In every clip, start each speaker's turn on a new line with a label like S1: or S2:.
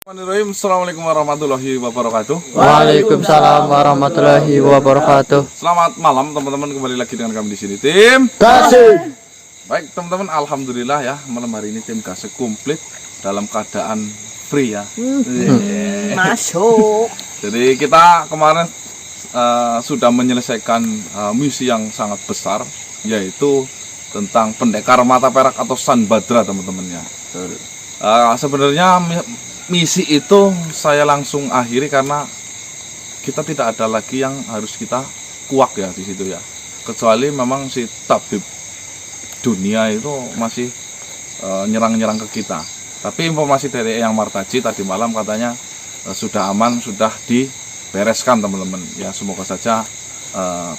S1: Assalamualaikum warahmatullahi wabarakatuh.
S2: Waalaikumsalam warahmatullahi wabarakatuh.
S1: Selamat malam teman-teman, kembali lagi dengan kami di sini tim
S2: Kasih.
S1: Baik teman-teman, alhamdulillah ya, malam hari ini tim Kasih komplit dalam keadaan free ya.
S3: Masuk.
S1: Jadi kita kemarin sudah menyelesaikan misi yang sangat besar, yaitu tentang pendekar mata perak atau San Badra teman-teman ya. Sebenarnya misi itu saya langsung akhiri karena kita tidak ada lagi yang harus kita kuak ya di situ ya. Kecuali memang si tabib dunia itu masih nyerang-nyerang ke kita. Tapi informasi dari Eyang Martaji tadi malam katanya sudah aman, sudah dibereskan teman-teman. Ya semoga saja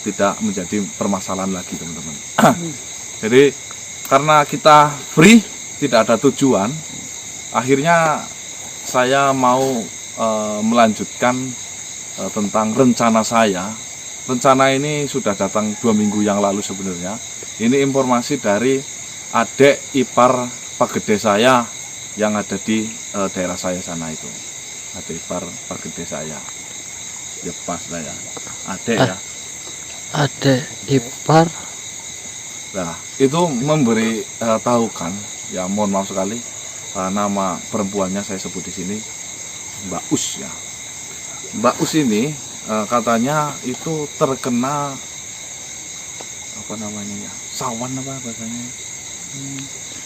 S1: tidak menjadi permasalahan lagi teman-teman. Jadi karena kita free, tidak ada tujuan, akhirnya saya mau melanjutkan tentang rencana saya. Rencana ini sudah datang 2 minggu yang lalu sebenarnya. Ini informasi dari adik ipar Pak Gede saya yang ada di daerah saya sana itu. Adik ipar Pak Gede saya. Ya pas lah ya. Adik ya.
S2: Adik ipar.
S1: Nah, itu memberi tahu kan, ya mohon maaf sekali. Nama perempuannya saya sebut di sini Mbak Us ya. Mbak Us ini katanya itu terkena apa namanya ya, sawan apa bahasanya?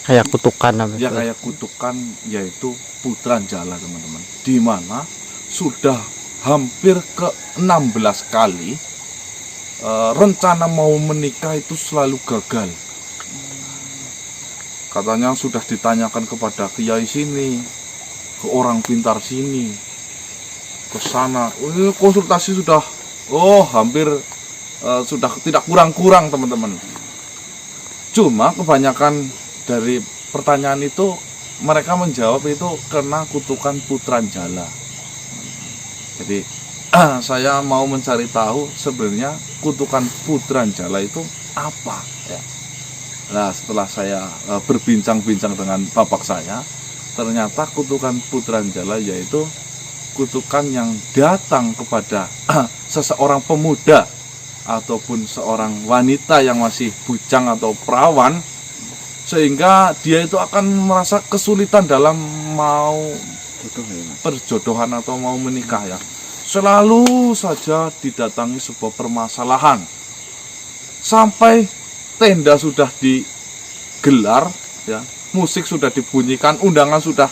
S2: Kayak kutukan apa?
S1: Ya kayak kutukan, yaitu putran jala teman-teman. Di mana sudah hampir ke 16 kali rencana mau menikah itu selalu gagal. Katanya sudah ditanyakan kepada kiai sini, ke orang pintar sini, ke sana. Konsultasi sudah, hampir sudah tidak kurang-kurang teman-teman. Cuma kebanyakan dari pertanyaan itu mereka menjawab itu karena kutukan putran jala. Jadi saya mau mencari tahu sebenarnya kutukan putran jala itu apa ya. Nah, setelah saya berbincang-bincang dengan bapak saya, ternyata kutukan putran jala yaitu kutukan yang datang kepada seseorang pemuda ataupun seorang wanita yang masih bujang atau perawan, sehingga dia itu akan merasa kesulitan dalam mau perjodohan atau mau menikah ya. Selalu saja didatangi sebuah permasalahan. Sampai tenda sudah digelar, ya, musik sudah dibunyikan, undangan sudah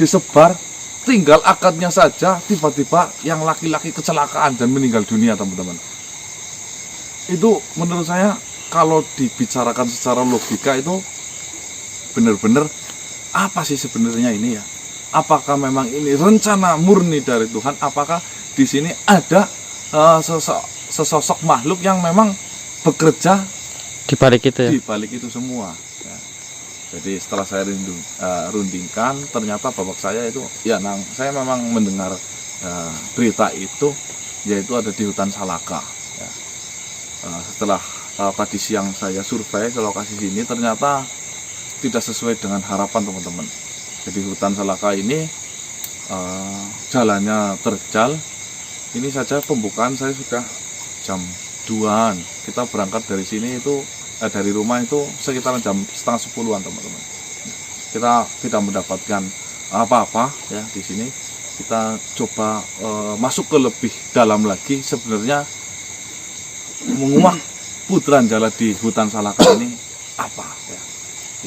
S1: disebar, tinggal akadnya saja tiba-tiba yang laki-laki kecelakaan dan meninggal dunia teman-teman. Itu menurut saya kalau dibicarakan secara logika itu benar-benar apa sih sebenarnya ini ya? Apakah memang ini rencana murni dari Tuhan? Apakah di sini ada sesosok makhluk yang memang bekerja
S2: Di balik itu ya.
S1: di balik itu semua ya. Jadi setelah saya rundingkan, ternyata bapak saya itu ya, saya memang mendengar berita itu, yaitu ada di hutan Salaka ya. Setelah tadi siang saya survei ke lokasi sini, ternyata tidak sesuai dengan harapan teman-teman. Jadi hutan Salaka ini jalannya terjal. Ini saja pembukaan saya sudah jam 2-an. Kita berangkat dari sini itu dari rumah itu sekitar jam setengah 10-an teman-teman. Kita tidak mendapatkan apa-apa ya di sini. Kita coba masuk ke lebih dalam lagi, sebenarnya menguak putran jala di hutan Salaka ini apa ya.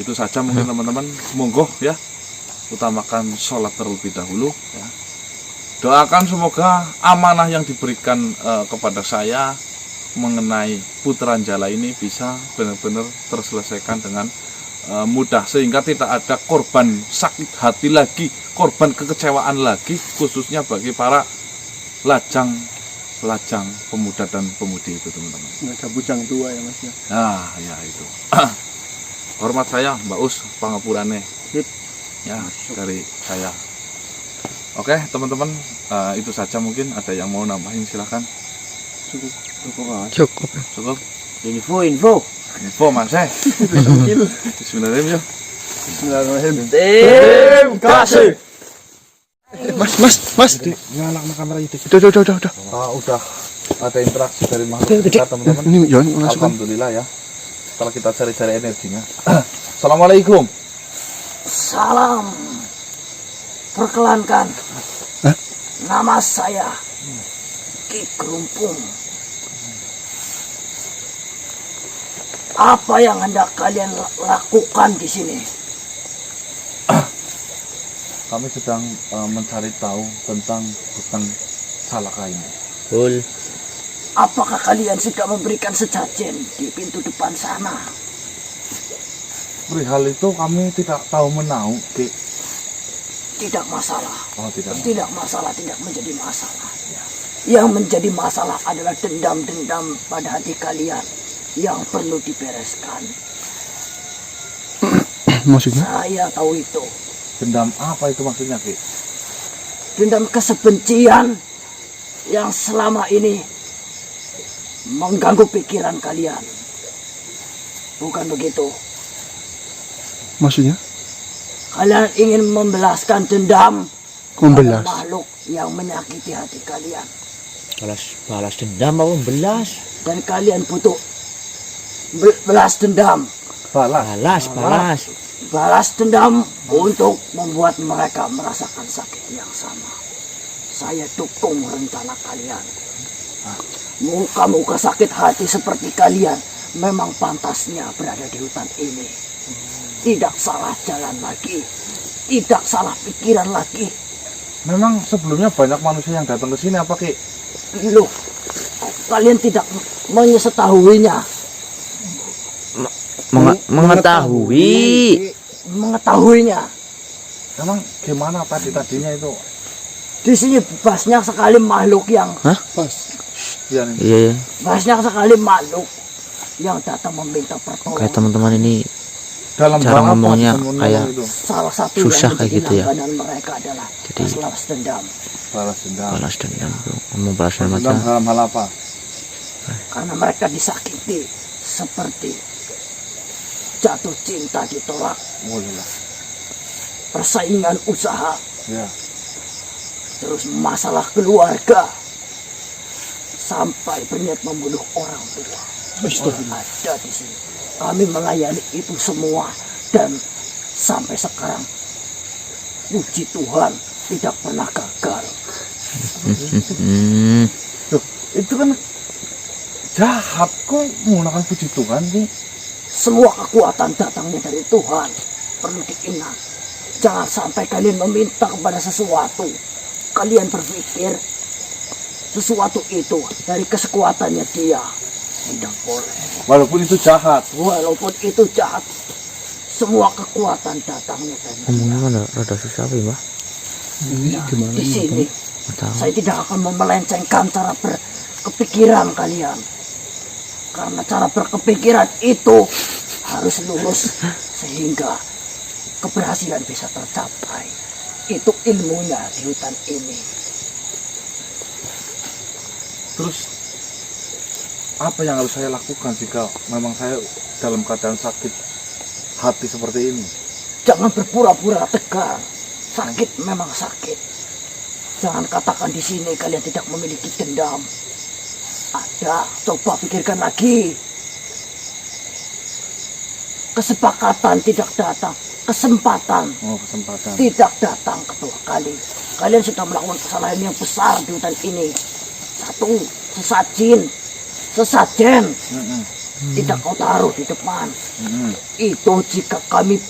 S1: Itu saja mungkin teman-teman. Monggo ya, utamakan sholat terlebih dahulu ya. Doakan semoga amanah yang diberikan kepada saya mengenai putran jala ini bisa benar-benar terselesaikan dengan mudah, sehingga tidak ada korban sakit hati lagi, korban kekecewaan lagi, khususnya bagi para lajang pemuda dan pemudi itu teman-teman.
S3: Nggak ada bujang tua ya mas ya.
S1: Nah ya itu. Hormat saya Mbak Us pangapurane ya dari saya. Oke teman-teman, itu saja, mungkin ada yang mau nambahin silahkan.
S2: Cukup.
S3: Info
S1: Mas Bismillahirrahmanirrahim.
S3: Bismillahirrahmanirrahim. Tim Kasih. Mas.
S1: Nyalakan kamera itu.
S3: Udah.
S1: Udah ada interaksi dari makhluk kita, teman-teman.
S3: Ini Yon, langsung.
S1: Alhamdulillah ya. Setelah kita cari-cari energinya. Assalamualaikum.
S4: Salam. Perkenalkan.
S3: Hah?
S4: Nama saya Ki Kerumpung. Apa yang hendak kalian lakukan di sini?
S1: Kami sedang mencari tahu tentang hutan Salaka ini.
S2: Betul.
S4: Apakah kalian sudah memberikan sesajen di pintu depan sana?
S1: Perihal itu kami tidak tahu menau, Ki.
S4: Tidak masalah.
S1: Oh, tidak.
S4: Tidak masalah, tidak menjadi masalah. Yang menjadi masalah adalah dendam-dendam pada hati kalian yang perlu dibereskan.
S3: Maksudnya?
S4: Saya tahu itu.
S1: Dendam apa itu maksudnya, Ki?
S4: Dendam kesebencian yang selama ini mengganggu pikiran kalian. Bukan begitu?
S3: Maksudnya?
S4: Kalian ingin membelaskan dendam
S3: Membelas.
S4: pada makhluk yang menyakiti hati kalian.
S2: Balas dendam apa belas?
S4: Dan kalian butuh belas dendam.
S1: Balas.
S4: Balas dendam untuk membuat mereka merasakan sakit yang sama. Saya dukung rencana kalian. Muka-muka sakit hati seperti kalian memang pantasnya berada di hutan ini. Tidak salah jalan lagi, tidak salah pikiran lagi.
S1: Memang sebelumnya banyak manusia yang datang ke sini apa, Ki?
S4: Loh, kalian tidak mengetahuinya. Mengetahuinya.
S1: Memang gimana tadinya itu?
S4: Di sini banyak sekali makhluk yang
S1: Ya, nih.
S2: Iya.
S4: banyak sekali makhluk yang datang meminta
S2: Kayak
S4: pertolongan.
S2: teman-teman ini
S1: Dalam
S2: cara
S1: hal apa
S2: ngomongnya
S1: bisa menolong
S2: kayak
S1: itu?
S4: Salah satu
S2: susah
S4: yang
S2: kayak
S4: menjadi
S2: gitu ya.
S4: langganan mereka adalah
S2: Jadi
S4: balas dendam.
S1: Balas dendam.
S2: balas dendam bro. Ngomong balas dendam
S1: Dendam
S2: aja.
S1: dalam hal apa?
S4: Karena mereka disakiti seperti jatuh cinta ditolak,
S1: Boleh lah.
S4: persaingan usaha,
S1: Ya.
S4: terus masalah keluarga, sampai berniat membunuh orang tua. Ada di sini. Kami melayani itu semua dan sampai sekarang puji Tuhan tidak pernah gagal.
S1: Loh, itu kan jahat kok menggunakan puji Tuhan sih.
S4: Semua kekuatan datangnya dari Tuhan. Perlu diingat. Jangan sampai kalian meminta kepada sesuatu. Kalian berpikir sesuatu itu dari kesekuatannya dia. Tidak boleh.
S1: Walaupun itu jahat.
S4: Walaupun itu jahat, semua kekuatan datangnya dari
S2: Ngomongnya mana rada susah apa ya, Mbak?
S4: di sini.
S2: Nggak tahu.
S4: Saya tidak akan memelencengkan cara berkepikiran kalian. Karena cara berkepikiran itu harus lurus sehingga keberhasilan bisa tercapai. Itu ilmunya di hutan ini.
S1: Terus apa yang harus saya lakukan jika memang saya dalam keadaan sakit hati seperti ini?
S4: Jangan berpura-pura tegar. Sakit memang sakit. Jangan katakan di sini kalian tidak memiliki dendam. Ada, coba pikirkan lagi. Kesepakatan tidak datang, kesempatan
S1: Oh, kesempatan.
S4: tidak datang kedua kali. Kalian sudah melakukan kesalahan yang besar di hutan ini. Satu, sesajen tidak kau taruh di depan. Itu jika kami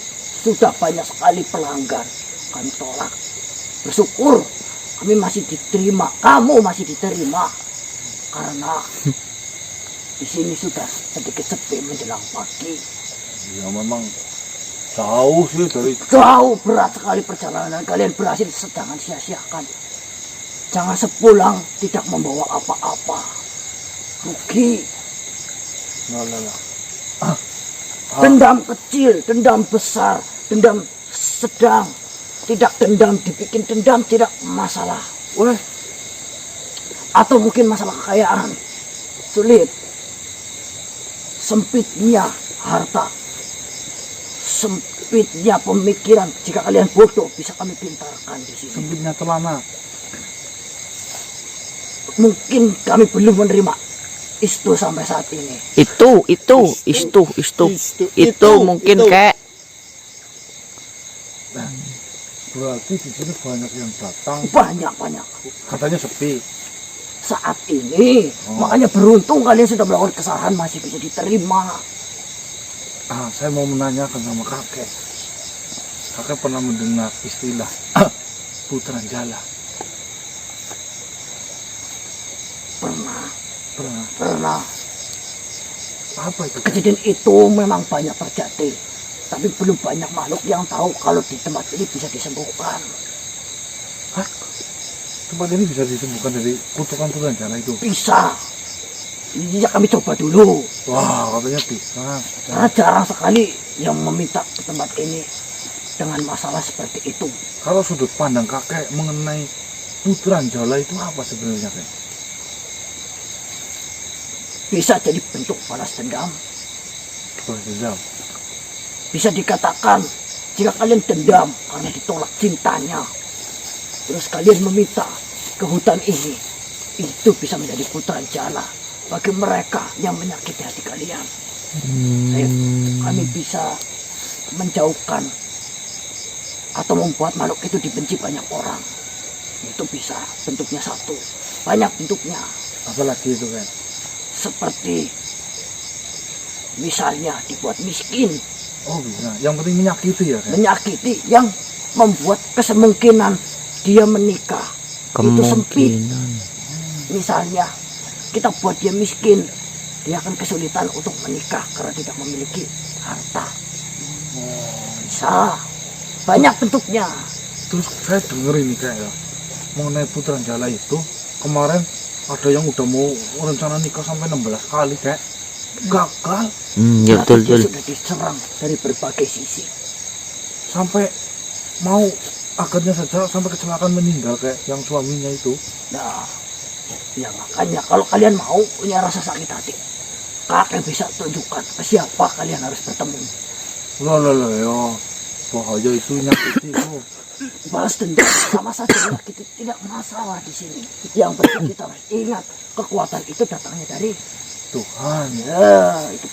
S4: sudah banyak sekali pelanggan, kami tolak. Bersyukur kami masih diterima, kamu masih diterima. Karena di sini sudah sedikit sepi menjelang pagi.
S1: Ya memang jauh sih dari
S4: Jauh berat sekali perjalanan kalian berhasil, sedangkan sia-siakan. Jangan sepulang tidak membawa apa-apa. Rugi.
S1: lah.
S4: Dendam kecil, dendam besar, dendam sedang. Tidak dendam dibikin dendam tidak masalah. Weh. Atau mungkin masalah kekayaan. Sulit. Sempitnya harta. Sempitnya pemikiran, jika kalian bodoh bisa kami pintarkan di sini.
S1: Sempitnya celana.
S4: Mungkin kami belum menerima itu sampai saat ini.
S2: Itu mungkin kayak
S1: Berarti di sini banyak yang datang.
S4: Banyak.
S1: Katanya sepi.
S4: Saat ini, makanya beruntung kalian sudah melakukan kesalahan masih bisa diterima.
S1: Saya mau menanyakan sama kakek. Kakek pernah mendengar istilah putaran jala?
S4: Pernah.
S1: Apa itu?
S4: Kejadian itu memang banyak terjadi. Tapi belum banyak makhluk yang tahu kalau di tempat ini bisa disembuhkan.
S1: Hah? Tempat ini bisa disembuhkan dari kutukan putaran jala itu?
S4: Bisa. Ya kami coba dulu.
S1: Wah, katanya bisa.
S4: Karena jarang sekali yang meminta ke tempat ini dengan masalah seperti itu.
S1: Kalau sudut pandang kakek mengenai putaran jala itu apa sebenarnya, Kek?
S4: Bisa jadi bentuk balas dendam.
S1: Balas dendam.
S4: Bisa dikatakan jika kalian dendam karena ditolak cintanya, terus kalian meminta ke hutan ini, itu bisa menjadi putaran jala bagi mereka yang menyakiti hati kalian. Kami bisa menjauhkan atau membuat makhluk itu dibenci banyak orang. Itu bisa bentuknya satu, banyak bentuknya.
S1: Apalagi itu, Kek?
S4: Seperti misalnya dibuat miskin,
S1: Oh bisa, yang penting menyakiti ya, Kek?
S4: menyakiti yang membuat kemungkinan dia menikah itu sempit.
S2: kemungkinan.
S4: Misalnya kita buat dia miskin, dia akan kesulitan untuk menikah karena tidak memiliki harta. Bisa, banyak bentuknya.
S1: Terus saya denger ini, Kek, ya, mengenai putaran jala itu, kemarin ada yang udah mau rencana nikah sampai 16 kali, Kek. Gagal.
S2: Ya
S4: Berarti dia
S2: betul.
S4: sudah diserang dari berbagai sisi.
S1: Sampai mau akhirnya saja sampai kecelakaan meninggal, kayak yang suaminya itu.
S4: Nah, ya makanya kalau kalian mau punya rasa sakit hati, kakek bisa tunjukkan ke siapa kalian harus bertemu.
S1: Loh, yo. Bahaya itu nyakiti itu.
S4: Balas dendam sama saja menyakiti, tidak masalah di sini. Yang penting kita harus ingat kekuatan itu datangnya dari
S1: Tuhan.
S4: ya itu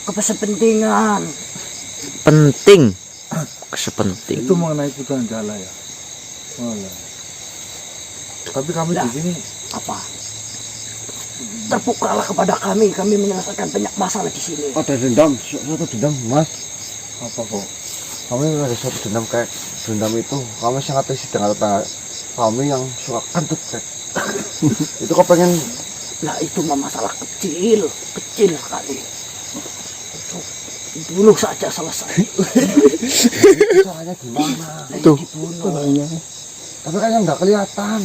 S4: kepentingan.
S2: Penting. Sepenting.
S1: Itu mengenai putaran jala ya. Walah. Tapi kami
S4: Nah.
S1: di sini
S4: Apa? Terbukalah kepada kami menyelesaikan banyak masalah di sini.
S3: Ada dendam, satu dendam, Mas.
S1: apa kok?
S3: Kami ada satu dendam, kayak dendam itu kami sangat isi dengan tetangga kami yang suka kentut, kayak. Itu kok pengen
S4: Nah itu mah masalah kecil sekali. Itu dulu saja selesai.
S3: caranya gimana?
S4: Tuh, dibunuh.
S3: Tapi kan yang nggak kelihatan.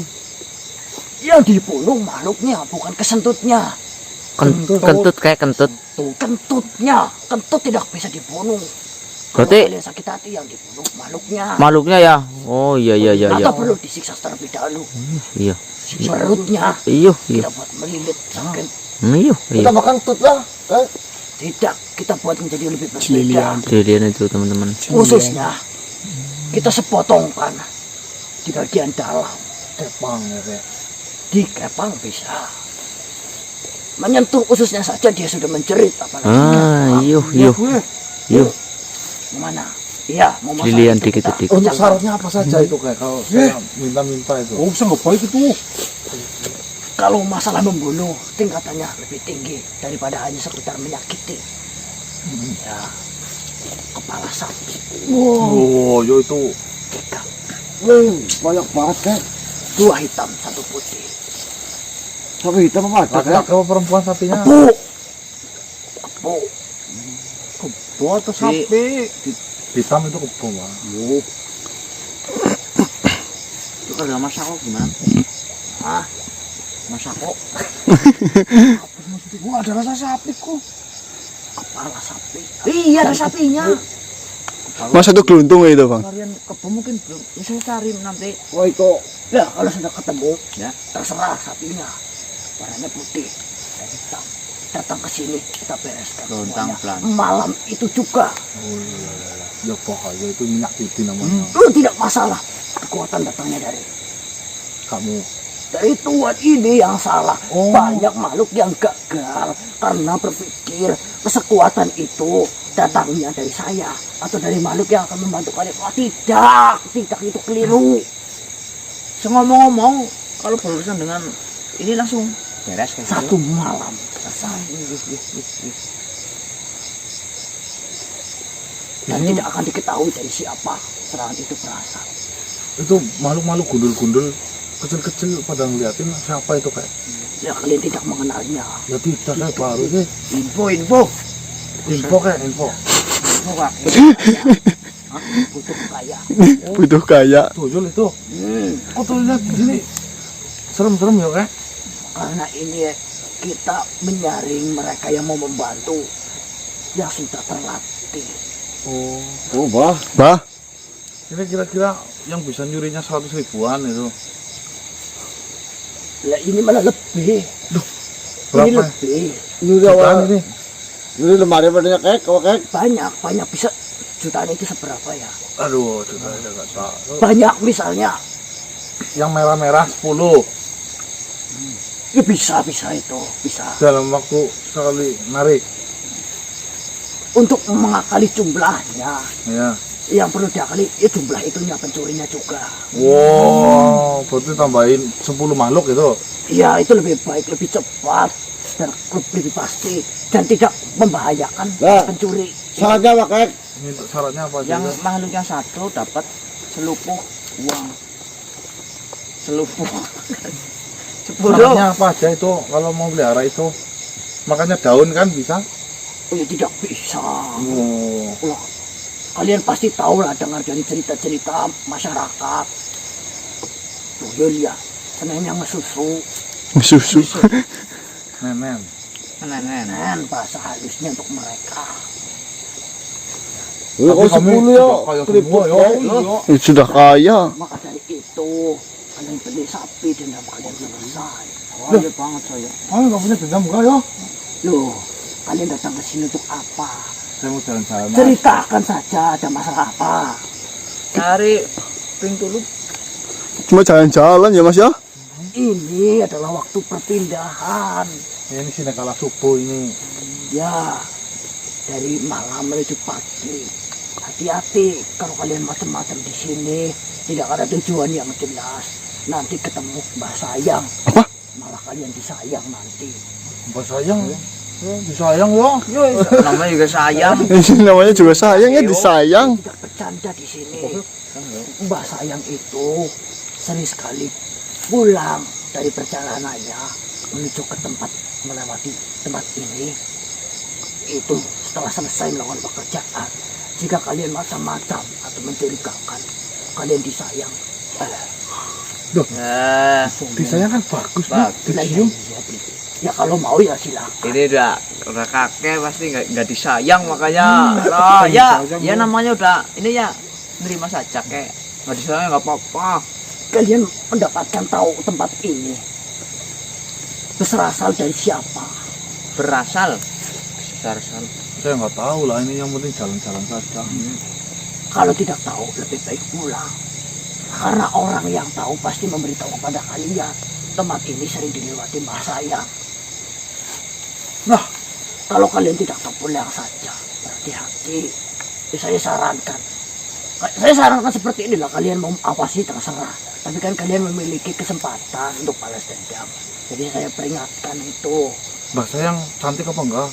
S4: Yang dibunuh makhluknya, bukan kesentutnya.
S2: Kentut kayak kentut.
S4: Tuh, kentutnya, kentut tidak bisa dibunuh.
S2: Berarti-
S4: Kalau kalian sakit hati yang dibunuh makhluknya.
S2: Makhluknya ya. Oh iya.
S4: Atau perlu disiksa terlebih dahulu.
S2: Iya.
S4: Perutnya
S2: Iya.
S4: kita buat melilit sakit.
S2: Iya.
S3: Kita makan tut lah, kan?
S4: Tidak, kita buat menjadi lebih berbeda.
S2: Lilian itu teman-teman.
S4: Khususnya kita sepotongkan di bagian dalam.
S1: Kepang ya, kayak.
S4: Di kepang bisa. Menyentuh ususnya saja dia sudah menjerit, apalagi kepang.
S2: Iya.
S4: Mana? Iya, mau masalah
S2: Lilian
S4: itu
S2: dikit.
S4: kita-
S1: Untuk syaratnya apa saja itu, kayak kalau saya minta-minta itu.
S3: Oh, bisa nggak baik itu?
S4: Kalau masalah membunuh, tingkatannya lebih tinggi daripada hanya sekedar menyakiti. Ya, kepala sapi.
S1: Oh, yo itu
S3: Banyak banget, kayak.
S4: 2 hitam, 1 putih.
S3: Tapi hitam apa ada, kayak?
S1: laki-laki apa perempuan sapinya?
S4: Bu, bu,
S1: Kebo atau sapi? Hitam itu kebo, Pak.
S4: itu kalau masak kok gimana? Ah, masak kok.
S3: Gua ada rasa sapi kok.
S4: Kepala sapi. Iya, ada sapinya.
S3: Masa itu geluntung itu, Bang?
S4: Kalian kebo mungkin belum. Ya, saya cari nanti.
S3: Wah, itu.
S4: Ya, kalau sudah ketemu, ya terserah sapinya. Warnanya putih dan hitam. datang ke sini kita bereskan
S2: Lontang
S4: semuanya.
S2: pelan.
S4: Malam itu juga.
S1: Ya bahaya itu menyakiti namanya.
S4: Lu tidak masalah. Kekuatan datangnya dari
S1: Kamu.
S4: Tuhan ini yang salah.
S1: Oh.
S4: Banyak makhluk yang gagal karena berpikir kesekuatan itu datangnya dari saya atau dari makhluk yang akan membantu kalian. Oh, tidak itu keliru.
S2: Ngomong-ngomong, kalau berurusan dengan ini langsung beres kayak
S4: Satu malam selesai. Dan tidak akan diketahui dari siapa serangan itu berasal.
S1: Itu makhluk-makhluk gundul-gundul kecil-kecil pada ngeliatin siapa itu kayak.
S4: Ya kalian tidak mengenalnya.
S1: Ya tidak, saya baru sih.
S2: info.
S1: Info kayak info.
S4: Butuh kaya.
S2: Butuh kaya.
S1: Tuyul itu. Kok tuyulnya gini? Serem-serem ya kayak.
S4: Karena ini kita menyaring mereka yang mau membantu yang sudah terlatih.
S3: Oh, bah.
S2: Bah,
S1: Ini kira-kira yang bisa nyurinya 100 ribuan itu.
S4: Lah ini malah lebih.
S1: Berapa?
S4: Ini lebih.
S3: Nyuri
S1: Jutaan
S3: awal.
S1: ini.
S3: Nyuri lemari padanya kek, kok kek.
S4: Banyak bisa jutaan itu seberapa ya?
S1: Aduh, sudah nggak tahu.
S4: Banyak misalnya.
S1: Yang merah-merah 10
S4: Ya bisa itu, bisa.
S1: dalam waktu sekali narik.
S4: Untuk mengakali jumlahnya,
S1: Ya.
S4: yang perlu diakali ya jumlah itunya pencurinya juga.
S1: Wow, berarti tambahin 10 makhluk itu.
S4: Ya itu lebih baik, lebih cepat dan lebih pasti dan tidak membahayakan
S3: Nah.
S4: pencuri.
S3: Syaratnya apa kek?
S1: Ini syaratnya apa
S2: yang
S1: aja?
S2: makhluk yang satu dapat selupuh uang. Selupuh. 10.
S1: Syaratnya apa aja itu kalau mau pelihara itu? Makanya daun kan bisa?
S4: Oh ya tidak bisa.
S1: Oh.
S4: Loh, kalian pasti tahu lah dengar dari cerita-cerita masyarakat. Tuyul ya, senengnya ngesusu.
S2: Susu.
S1: Nenen.
S4: Nen bahasa halusnya untuk mereka.
S3: Oh, 10 ya.
S1: Kayak
S3: Keriput
S1: semua ya.
S3: kek.
S1: Iya.
S2: Sudah kaya.
S4: Maka dari itu kalian beli sapi dan kalian selesai.
S2: Kaya banget saya.
S1: Kamu nggak punya dendam enggak ya?
S4: Loh, kalian datang ke sini untuk apa?
S1: Saya mau jalan-jalan.
S4: Ceritakan saja ada masalah apa.
S2: Cari ping tuluk.
S5: Cuma jalan-jalan ya mas ya?
S4: Ini adalah waktu perpindahan.
S1: Ya, ini sini kala subuh ini.
S4: Ya, dari malam menuju pagi. Hati-hati kalau kalian macam-macam di sini, tidak ada tujuan yang jelas. Nanti ketemu Mbah Sayang.
S5: Apa?
S4: Malah kalian disayang nanti.
S1: Mbak sayang. Disayang ya.
S2: Namanya juga sayang.
S5: Namanya juga sayang ya, disayang.
S4: Tidak bercanda di sini. Mbah Sayang itu sering sekali pulang dari perjalanannya menuju ke tempat melewati tempat ini. Itu setelah selesai melakukan pekerjaan. Jika kalian macam-macam atau mencurigakan, kalian disayang.
S1: Disayang kan bagus.
S2: Bagus.
S4: Nah, iya, ya kalau mau ya silakan.
S2: Ini udah kakek pasti nggak disayang makanya. Lah ya namanya udah ini ya nerima saja kayak nggak disayang nggak apa-apa.
S4: Kalian mendapatkan tahu tempat ini berasal dari siapa?
S2: Berasal.
S1: Saya nggak tahu lah, ini yang penting jalan-jalan saja.
S4: Kalau tidak tahu lebih baik pulang. Karena orang yang tahu pasti memberitahu kepada kalian tempat ini sering dilewati Mbah Sayang. Nah, kalau kalian tidak tahu pulang saja, berhati-hati. Saya sarankan seperti inilah, kalian mau awasi terserah. Tapi kan kalian memiliki kesempatan untuk balas dendam. Jadi saya peringatkan itu.
S1: Mbak sayang cantik apa enggak?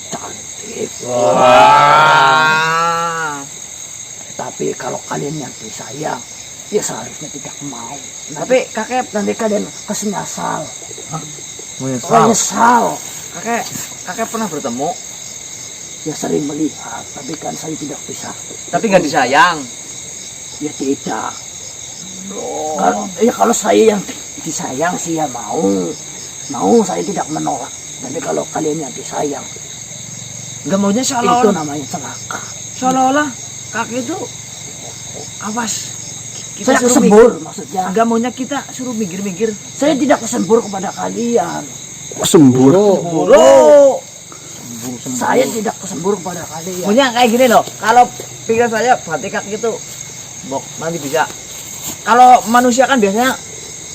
S4: Cantik.
S2: Wah.
S4: Tapi kalau kalian yang disayang, ya seharusnya tidak mau.
S2: Tapi kakek
S4: Nanti kalian kesenyasal.
S1: Menyesal.
S4: Menyesal.
S2: kakek pernah bertemu
S4: Ya sering melihat, tapi kan saya tidak bisa.
S2: tapi nggak disayang.
S4: Ya tidak. Kalau saya yang disayang sih ya mau. Mau, saya tidak menolak. Tapi kalau kalian yang disayang,
S2: Nggak maunya
S4: itu
S2: seolah-olah
S4: namanya celaka.
S2: kakek itu awas.
S4: Saya
S2: suruh
S4: kesembur maksudnya.
S2: Nggak maunya kita suruh minggir-minggir.
S4: Saya tidak kesembur kepada kalian.
S5: Sembur.
S2: Buru.
S4: Saya tidak kesembur kepada kalian.
S2: Punya kayak gini loh. Kalau pikiran saya berarti kaki itu bok nanti bisa. Kalau manusia kan biasanya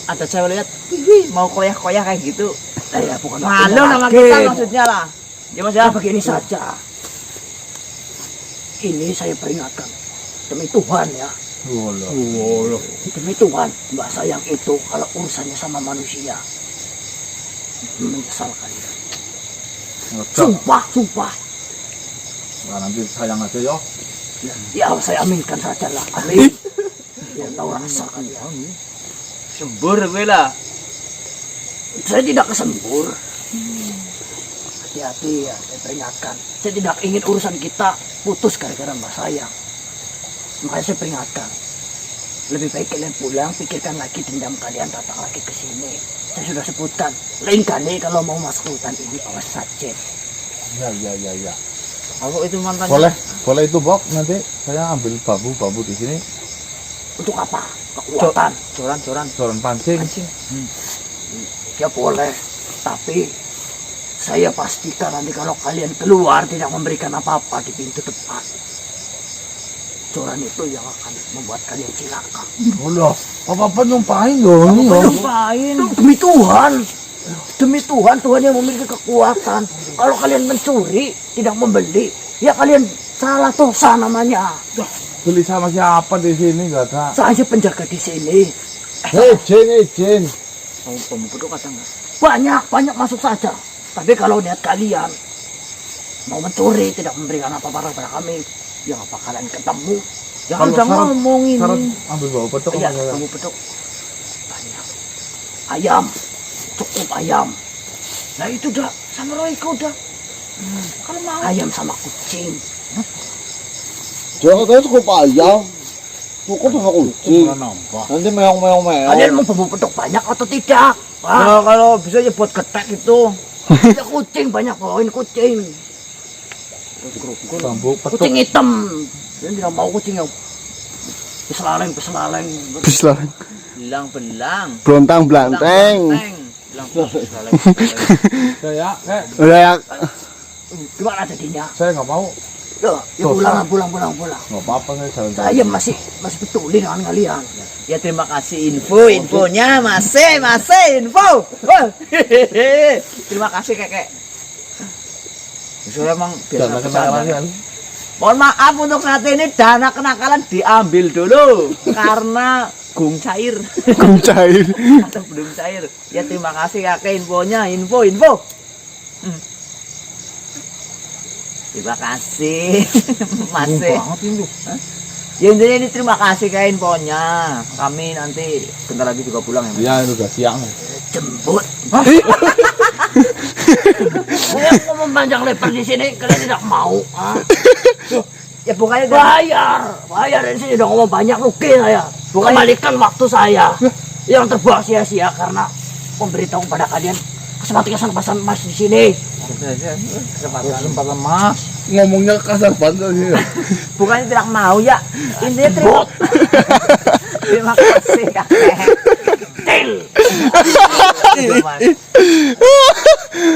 S2: ada cewek lihat, wih mau koyah-koyah kayak gitu.
S4: Ya, bukan
S2: Malu
S4: waktunya
S2: nama
S4: lagi.
S2: kita maksudnya lah. Ya Mas ya.
S4: Ya begini saja. Ini saya peringatkan. Demi Tuhan ya. Demi Tuhan, Mbak Sayang itu kalau urusannya sama manusia menyesal kalian. Sumpah.
S1: Nah, nanti sayang aja yo.
S4: Ya saya aminkan saja lah. Amin. Ya tahu rasa kalian.
S2: Sembur gue lah.
S4: Saya tidak kesembur. Hati-hati ya, saya peringatkan. Saya tidak ingin urusan kita putus gara-gara Mbak Sayang. Makanya saya peringatkan. Lebih baik kalian pulang, pikirkan lagi dendam kalian datang lagi ke sini. Saya sudah sebutkan. Lain kali kalau mau masuk hutan ini awas saja.
S3: Ya.
S2: Aku itu mantan.
S3: Boleh itu Bok, nanti saya ambil bambu di sini,
S4: Untuk apa? Kekuatan.
S3: soran pancing.
S4: Ya boleh. Tapi saya pastikan nanti kalau kalian keluar tidak memberikan apa-apa di pintu depan. Coran itu yang akan membuat kalian cilaka.
S3: Allah, apa-apa nyumpahin loh ini loh.
S2: Ngapain?
S4: Demi Tuhan. Demi Tuhan, Tuhan yang memiliki kekuatan. Kalau kalian mencuri, tidak membeli, ya kalian salah dosa namanya.
S3: Beli sama siapa di sini nggak ada.
S4: Saya penjaga di sini.
S3: Izin.
S2: Mau pemupeduk kata nggak?
S4: Banyak masuk saja. Tapi kalau niat kalian mau mencuri, tidak memberikan apa-apa kepada kami, ya nggak bakalan ketemu.
S2: Ya kan udah ngomong
S3: Sekarang
S2: ini.
S3: ambil bawa petok
S4: Iya,
S3: sama saya.
S4: kamu beduk. Banyak. Ayam. Cukup ayam. Nah itu dah. Sama Royko dah.
S2: Kalau mau.
S4: Ayam sama kucing.
S3: Jangan katanya cukup ayam. Cukup sama kucing. Nanti meong.
S4: Kalian mau bumbu beduk banyak atau tidak?
S2: Ya kalau bisa ya buat getek itu.
S4: Ada kucing banyak, bawain kucing.
S3: Bambu petok.
S4: Kucing hitam. Saya tidak mau kucing yang beselaleng.
S5: Bislah.
S2: Belang.
S5: Belontang belanteng.
S3: Saya,
S5: Udah ya.
S4: Gimana jadinya?
S3: saya nggak mau.
S4: Loh, ya pulang.
S3: Nggak apa-apa saya jalan-jalan.
S4: Saya masih peduli dengan kalian.
S2: Ya terima kasih infonya masih info. Terima kasih kakek. Saya emang biasa
S3: Jangan kenal-kenalan.
S2: Mohon maaf untuk saat ini dana kenakalan diambil dulu karena gung cair
S5: Gung cair.
S2: atau belum cair. Ya terima kasih kakek infonya info. Terima kasih masih. Ya intinya ini terima kasih kakek infonya. Kami nanti bentar lagi juga pulang ya. Mas?
S3: Iya, itu udah siang.
S4: Jemput. Saya mau memanjang lebar di sini, kalian tidak mau.
S2: Ya bukannya
S4: Bayar di sini udah ngomong banyak rugi saya. Kembalikan waktu saya yang terbuang sia-sia karena memberitahu pada kalian kesempatan emas di sini.
S2: kesempatan mas.
S3: Ngomongnya kasar banget sih.
S2: Bukannya tidak mau ya. Intinya terima kasih kakek.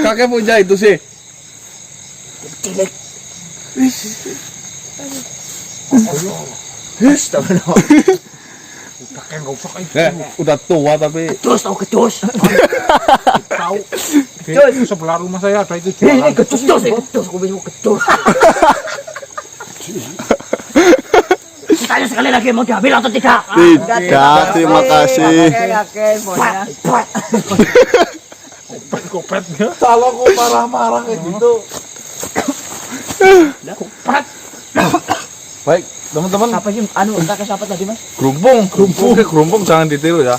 S1: Kakek punya itu sih.
S4: Cilik.
S1: Udah tua tapi
S4: Gecus tahu gecus.
S1: tahu. Sebelah rumah saya ada itu
S4: Ini gecus. Aku bingung gecus. Tanya sekali lagi mau diambil atau tidak?
S5: Tidak, terima kasih.
S2: Kakek infonya.
S1: Kopet
S3: Kalau aku marah-marah kayak gitu. Baik, teman-teman.
S2: Apa sih kakek siapa tadi mas?
S1: Gerumpung jangan ditiru ya.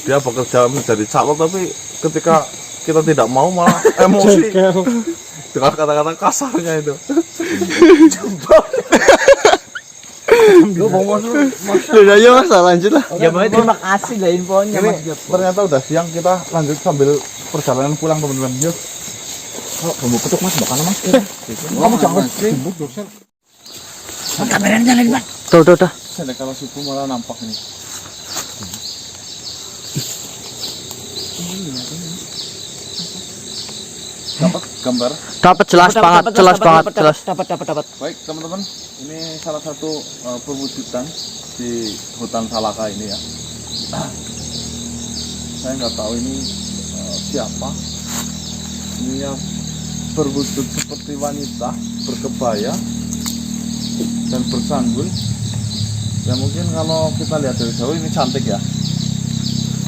S1: Dia bekerja menjadi calon tapi ketika kita tidak mau malah emosi dengan kata-kata kasarnya itu.
S5: Udah ya mas, lanjut lah.
S2: Ya mau terima kasih lah infonya mas.
S3: Ternyata udah siang, kita lanjut sambil perjalanan pulang teman-teman. Yuk.
S2: Bumbu petuk mas makan mas.
S3: Kamu jangan
S4: Kameranya nyalain Bang.
S5: Udah.
S1: Saya kalau subuh malah nampak ini. Dapat gambar.
S5: Dapat jelas banget, jelas banget, jelas.
S2: Dapat.
S1: Baik teman-teman, ini salah satu perwujudan di hutan Salaka ini ya. Saya nggak tahu ini siapa. Ini yang berwujud seperti wanita, berkebaya dan bersanggul. Ya mungkin kalau kita lihat dari jauh ini cantik ya.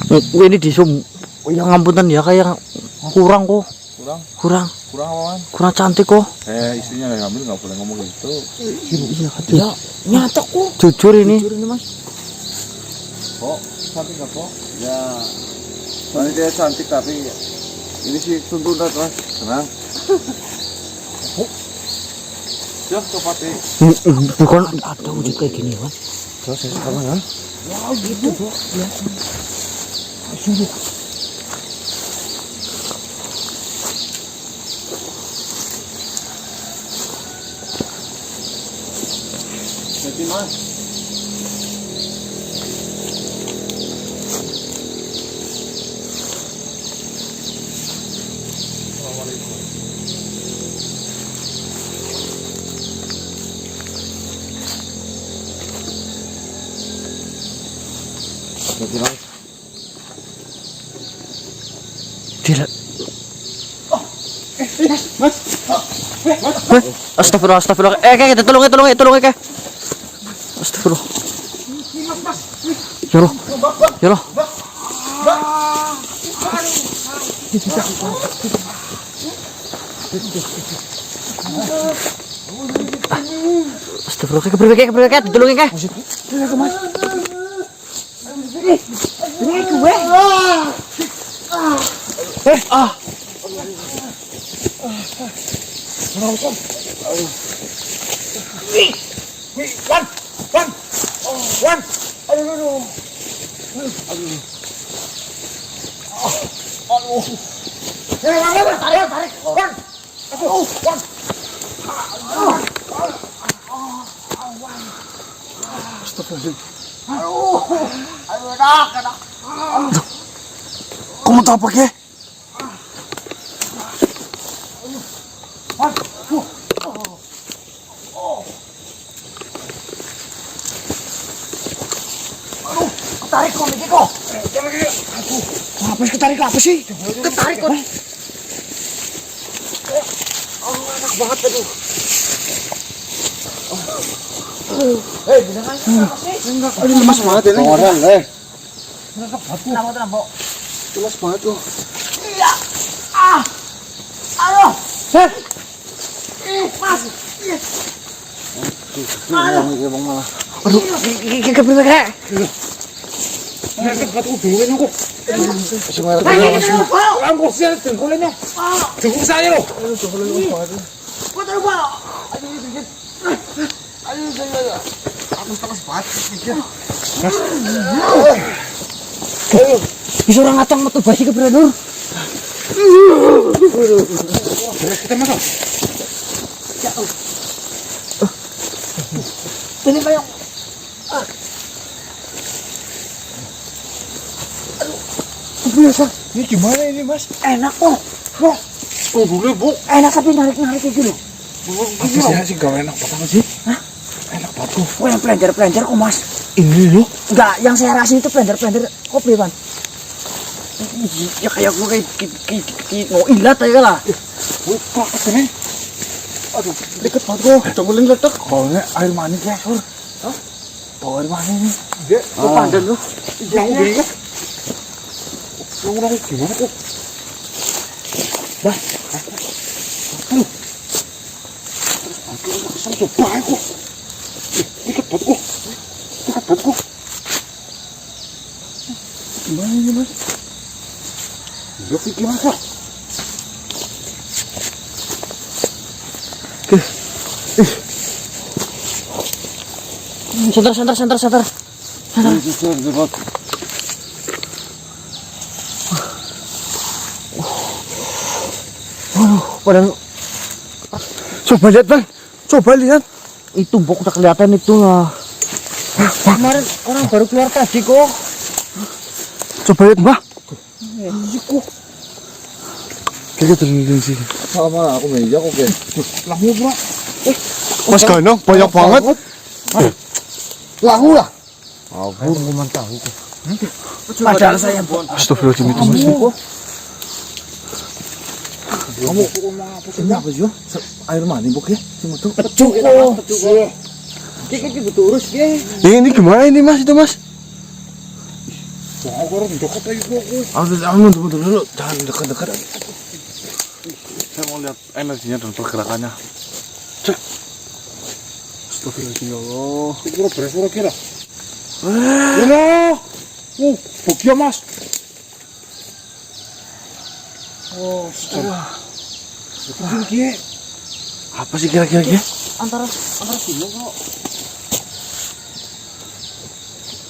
S5: Ini di zoom. Yang ngampunten ya kayak kurang kok. Kurang cantik kok.
S1: Istrinya yang ngambil nggak boleh ngomong gitu.
S5: Iya,
S2: Ya, nyata kok.
S5: jujur ini.
S2: Mas.
S1: Kok cantik nggak kok?
S3: Ya, soalnya dia cantik tapi ini sih tuntunan mas. Tenang.
S1: Ya coba deh.
S5: Bukan
S2: Ada wujud kayak gini, Mas.
S3: Terus saya sekarang kan?
S2: Wow, gitu, Bro. Biasa. Sungguh.
S3: Jadi mas. Jadi mas.
S5: tidak. Astagfirullah, astagfirullah. Kita tolong. Astagfirullah. Ya Allah. Astagfirullah, keberbekan, ditolongin ke.
S3: Kamu tahu apa ke?
S2: Ketarik kok, Miki kok. Apa sih ketarik apa sih? Ketarik kok. Enak banget aduh. Beneran apa sih?
S3: Aduh lemas banget ini. Orang
S2: Tenang, Bo.
S3: lemas banget loh.
S2: Iya. Aduh. Mas.
S3: Aduh malah.
S5: Aduh, keberbekan. Bisa orang ngacang metu basi ke Branur.
S2: Ini kayak
S3: Biasa. Ini gimana ini mas?
S2: enak kok. Bro,
S3: Oh dulu bu.
S2: enak tapi narik-narik kayak gini.
S3: Apa sih gak enak banget sih?
S2: Hah?
S3: Enak banget kok.
S2: Oh, yang pelender kok, Mas.
S3: Ini loh.
S2: Enggak, yang saya rasain itu pelender kopi, Bang. Ya kayak gue kayak mau ilat aja lah.
S3: Buka ini. Aduh, deket banget kok. Tungguin letak. Baunya air mani ya, Sur. Hah? Bau air mani nih. Dia,
S2: Lu pandan lu.
S3: yang bingung. Yang gimana kok?
S2: Bah,
S3: Sama coba aku. Deket banget kok. Deket banget kok. Gimana ini mas? Ya gimana kok?
S5: Santar. Padahal
S3: Coba lihat bang. Coba lihat.
S5: itu bok udah kelihatan itu lah.
S2: kemarin orang baru keluar tadi kok.
S3: Coba lihat mbak. Iya kok. Kayak gitu sih.
S1: Sama aku meja oke.
S3: Lahu bro. Mas Ganong banyak banget. Lahu lah.
S5: Aku mau tahu.
S2: Padahal saya
S3: Astagfirullahaladzim itu mas.
S1: Kamu ini apa sih? Air mani bok ya? Cuma tuh.
S2: pecuk kok. Ki betul urus ki.
S3: Ini gimana ini mas itu mas?
S1: Aman tunggu dulu, jangan dekat-dekat. Saya mau lihat energinya dan pergerakannya. Cek.
S3: Astagfirullahaladzim ya Allah.
S1: Kira berapa kira? Ini, bagia mas. Oh, sudah. Tinggi. Apa sih kira-kira ya?
S2: Antara sini kok.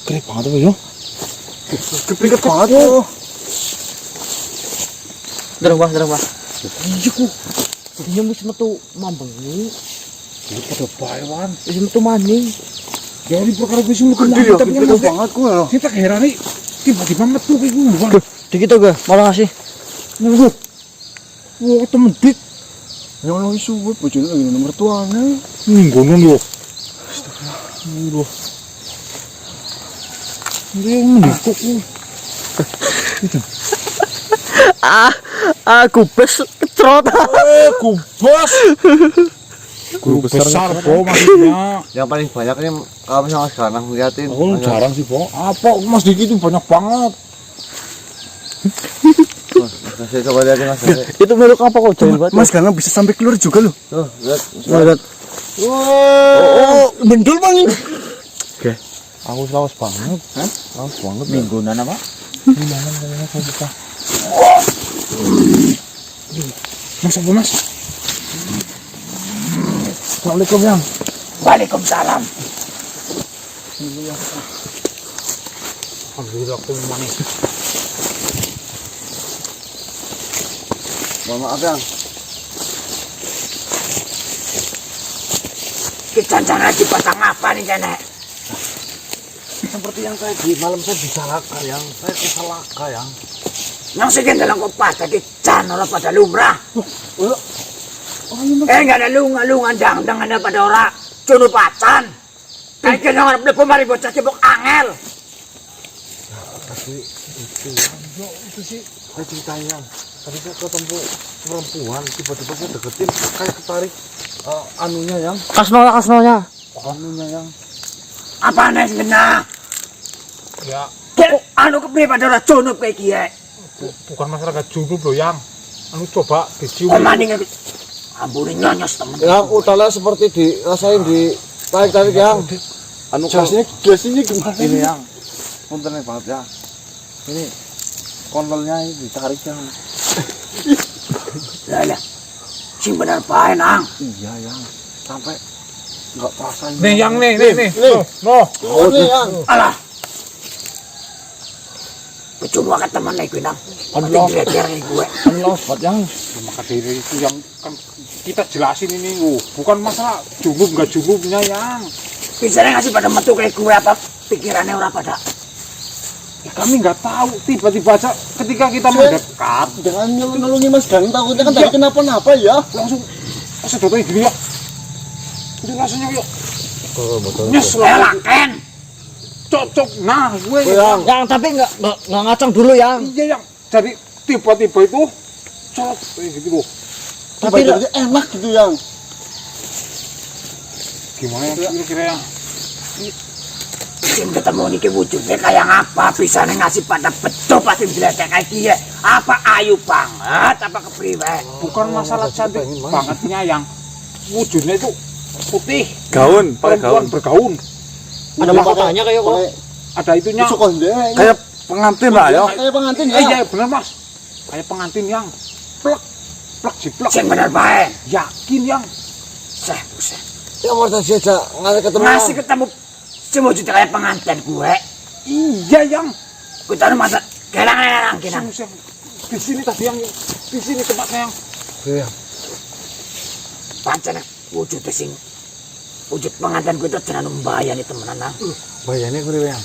S1: Gede banget apa ya?
S3: Kepliket banget tuh.
S2: Dereng Pak.
S1: Iya ku.
S2: Dia wis metu mambengi.
S1: Ini pada bayuan.
S2: Wis metu maning.
S1: Jadi perkara gue sih
S3: Gede ya, kepliket banget ku ya.
S1: kita heran nih. Tiba-tiba metu kayak gue bukan.
S5: Dikit tuh, malah ngasih.
S1: Nunggu. Wah, temen dik.
S3: Yang lagi subuh bojone lagi nomor tuane.
S1: Ngono lho. Astagfirullah. Ini mendikuk.
S5: Aku bes ketrot.
S1: Kubas. Guru besar, Bo, maksudnya.
S5: Yang paling banyak ini kamu sama sekarang liatin.
S1: Oh, jarang sih, Bo. Apa Mas Diki itu banyak banget.
S5: Saya coba liatin mas.
S2: Itu meluk apa kok jahil banget.
S3: Mas Ganong bisa sampai keluar juga loh.
S5: Tuh, lihat.
S2: Lihat.
S3: Oh, bendul bang ini.
S1: Aku lawas banget. Lawas banget.
S2: Minggunan apa?
S1: Mas apa Mas? Assalamualaikum Yang.
S4: Waalaikumsalam.
S1: Alhamdulillah aku manis.
S5: Mohon maaf Yang.
S4: Kecancan lagi patang apa nih Nenek?
S1: Seperti yang tadi malam saya disalahkan Yang. Saya kesalahkan Yang.
S4: Yang sige dalang ko pa, kecan ora pada lumrah. Nggak ada lunga-lunga dang-dangan na pada ora. Cuno pacan. Kahit ka nang harap na pumaribot sa tibok angel.
S1: Tapi itu sih saya ceritanya Yang. Tadi saya ketemu perempuan tiba-tiba saya deketin kayak ketarik anunya Yang.
S5: Kasnonya.
S1: Anunya Yang.
S4: Apa na gina?
S1: Ya
S4: Ano ka pada ora cuno kay kiye?
S1: bukan masyarakat junub loh Yang. Anu coba dicium.
S4: Maning nga. Ambunin nyonyos temen.
S5: Yang utara seperti dirasain di tarik-tarik Yang.
S1: Anu
S3: Gasnya gimana
S1: ini Yang. Puntennya banget ya. Ini kontolnya ini ditarik Yang.
S4: Lala. Sing benar pa nang.
S1: Iya Yang. Sampai nggak terasa ini.
S3: Nih yang nih.
S1: No.
S5: Oh, nih Yang.
S4: Alah. Percuma ka teman na ikuin nang. Pati direker ni gue.
S1: Anu lawas banget Yang.
S3: Maka dari itu yang kan kita jelasin ini, bukan masalah junub nggak junubnya Yang.
S4: Bisa na ngasih pada metu kay gue apa pikirannya ora pada.
S3: Ya, kami nggak tahu tiba-tiba aja ketika kita mendekat
S5: Jangan nolongin Mas Ganong, takutnya kan tadi kenapa-napa ya.
S3: langsung kesedotannya gini ya. Itu rasanya yuk.
S5: Betul.
S3: Nyes
S4: Saya
S3: lah.
S4: laken.
S3: Cocok. Nah, gue
S5: Yang tapi nggak ngacang dulu Yang.
S3: iya Yang. Jadi tiba-tiba itu cocok kayak gitu loh.
S5: Tapi enak gitu Yang.
S3: Gimana ya kira-kira Yang?
S4: Sing ketemu niki wujudnya kayak apa? Bisa nih ngasih pada betul pasti jelek kayak dia. Apa ayu banget? Apa kepriwe?
S3: Bukan masalah cantik bangetnya Yang. Wujudnya itu putih.
S1: Gaun, pakai
S3: Perempuan
S1: gaun.
S3: bergaun.
S5: Ada mahkotanya kayak kok.
S3: Ada itunya.
S1: Kayak pengantin lah ya.
S5: Kayak pengantin ya.
S3: Iya bener Mas. Kayak pengantin Yang. Plek jiplek.
S4: Sing bener bae.
S3: Yakin Yang.
S4: Seh, buset.
S5: Ya mau tadi aja ngasih ketemu.
S4: Masih ketemu si wujudnya kayak pengantin gue.
S3: Iya Yang.
S4: Gue tahu masa kelang-kelang kinang.
S3: Di sini tadi Yang. Di sini tempatnya Yang.
S5: Iya.
S4: Pancen wujudnya sing wujud pengantin gue itu jenang membayani temenan nang.
S5: Bayarnya gue Yang.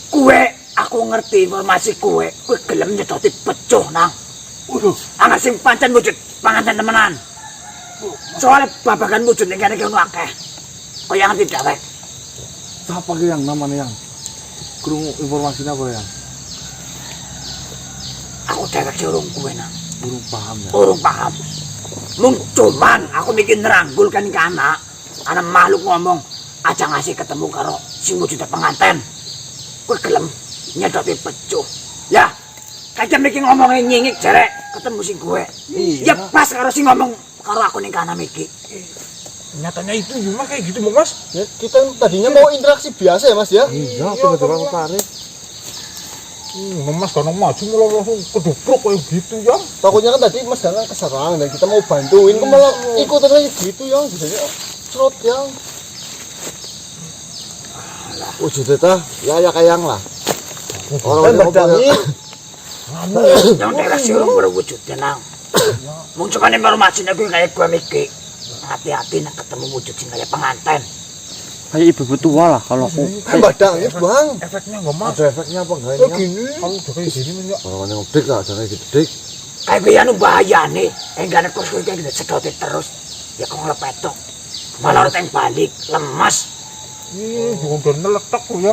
S4: Kue, aku ngerti informasi kue gelem nyedoti pecuh nang.
S3: Waduh.
S4: Angga sing pancen wujud panganten temenan. Soalnya babagan wujud ning kene ono akeh. Kaya ngerti dewek.
S3: Siapa ki yang namanya yang? Krungu informasinya apa yang?
S4: Aku dewek sing urung kuwe nang.
S3: Burung paham ya.
S4: Urung paham. Mung cuman aku mikir neranggul kan ke anak. Anak makhluk ngomong aja ngasih ketemu karo sing wujud penganten. Kowe gelem nyedoti pecuh. Ya, kaca mikir ngomongnya nyingik jerek ketemu sing gue. Ya pas karo sing ngomong karo aku ning kana miki.
S3: Nyatanya itu cuma kayak gitu Mas. Ya, kita tadinya mau interaksi biasa ya Mas ya. Iya, tiba-tiba tertarik. Mas kalau maju malah langsung kedupruk kayak gitu ya. Takutnya kan tadi Mas Danang keserang dan kita mau bantuin, kok malah ikutan aja gitu ya. Biasanya cerot ya. Wujud itu ya kayang lah. Orang berdangi.
S4: Yang daerah sih orang berwujud tenang. Mung cuman yang baru macin aku kayak gue mikir. Hati-hati nak ketemu wujud sing kayak penganten.
S5: Kayak ibu tua lah kalau aku.
S3: Kan badangnya Bang.
S6: Efeknya enggak Mas.
S3: Ada efeknya apa enggak
S6: Oh
S3: ini?
S6: gini. Kalau udah kayak gini men ya.
S3: Orang yang ngedik lah, jangan gitu dik.
S4: Kayak gue anu bahaya nih. Enggak ada kos kayak gitu sedotin terus. Ya kok ngelepetok. Malah orang yang balik lemas.
S6: Ih, udah neletak tuh ya.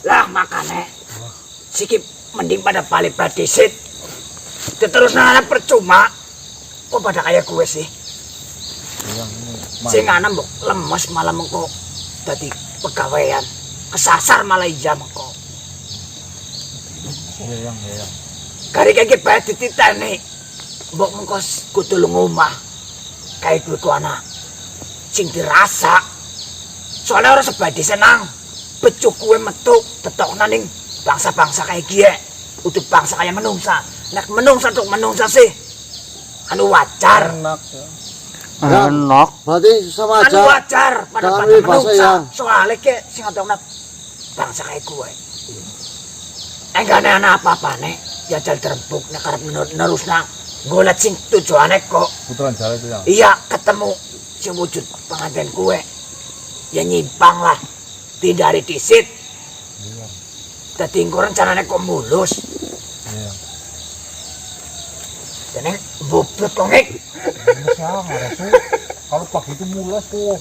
S4: Lah makanya sikip mending pada balik pradisit. Terus nana percuma. Kok pada kayak gue sih? Sing ana mbok lemes malah mengko dadi pegawaian. Kesasar malah iya mengko.
S6: Iya yang.
S4: Kari kayak bae dititeni. Mbok mengko kudu lu ngomah. Kayak kuwi ku ana sing dirasa. Soalnya orang sebadi senang. Becuk kue metu tetokna ning bangsa-bangsa kayak gie. Udah bangsa kayak menungsa. Nek menungsa tuh menungsa sih. Anu wajar.
S3: Enak ya.
S5: Enak.
S3: Berarti sama
S4: Anu
S3: aja.
S4: wajar pada
S3: Jangan
S4: pada
S3: bahasa
S4: menungsa.
S3: yang.
S4: Soalnya ke sing ngatokna bangsa kayak gue. Enggak ada anak apa-apa nih. Ya jal terempuk nek karep nerusna golek sing tujuane kok.
S6: Putaran jalan itu ya.
S4: Iya ketemu sing wujud pengantin kue. Ya nyimpang lah. Tidak ada disit. Dadi engko rencanane kok mulus.
S6: Iya.
S4: Dene bobrot kok ngek.
S6: Mas ya, nggak sih. Kalau pagi itu mulai tuh.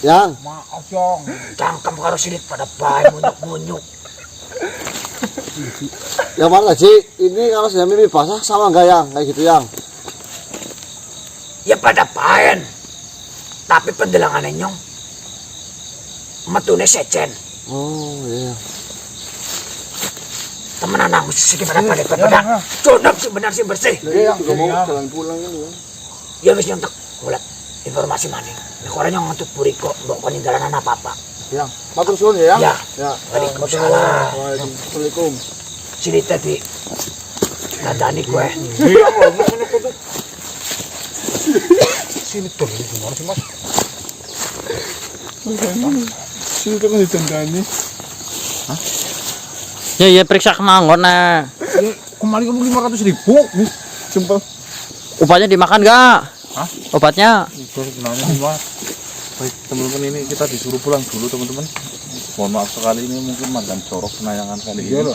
S3: Yang
S6: Maaf yang.
S4: Cangkem karo silit pada bae munyuk-munyuk.
S3: yang mana Ji? Ini kalau sudah mimpi basah sama enggak yang kayak gitu yang?
S4: Ya pada baen. Tapi pendelangane nyong. Metune sejen.
S3: Oh iya.
S4: Temenan aku sih pada pada. Conop sih benar sih bersih.
S3: Iya, juga mau jalan pulang ini ya.
S4: Ya wis nyontek golek informasi maning. Nek ora nyong ngentut buriko mbok kon ninggalan apa-apa.
S3: Yang matur suwun ya yang.
S4: Ya.
S3: Ya.
S4: Waalaikumsalam.
S3: Waalaikumsalam.
S4: Sini tadi tandani gue.
S6: Iya, Mas ini tuh. Sini tuh gimana sih Mas?
S3: Sini kan ditendani.
S5: Ya periksa kenangon nah.
S6: Kemarin kamu 500.000 nih.
S3: Sumpah.
S5: Obatnya dimakan enggak?
S1: Hah?
S5: Obatnya.
S1: Itu sebenarnya Mas. Baik teman-teman, ini kita disuruh pulang dulu teman-teman. Mohon maaf sekali, ini mungkin mantan corok penayangan kali ini.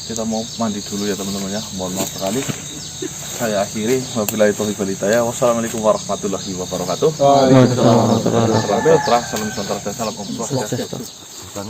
S1: Kita mau mandi dulu ya teman-teman ya. Mohon maaf sekali. Saya akhiri. Wabillahi taufiq wal hidayah. Wassalamualaikum warahmatullahi wabarakatuh.
S3: Waalaikumsalam.
S1: Salam sejahtera, salam nusantara, salam om swastiastu.
S3: Bang,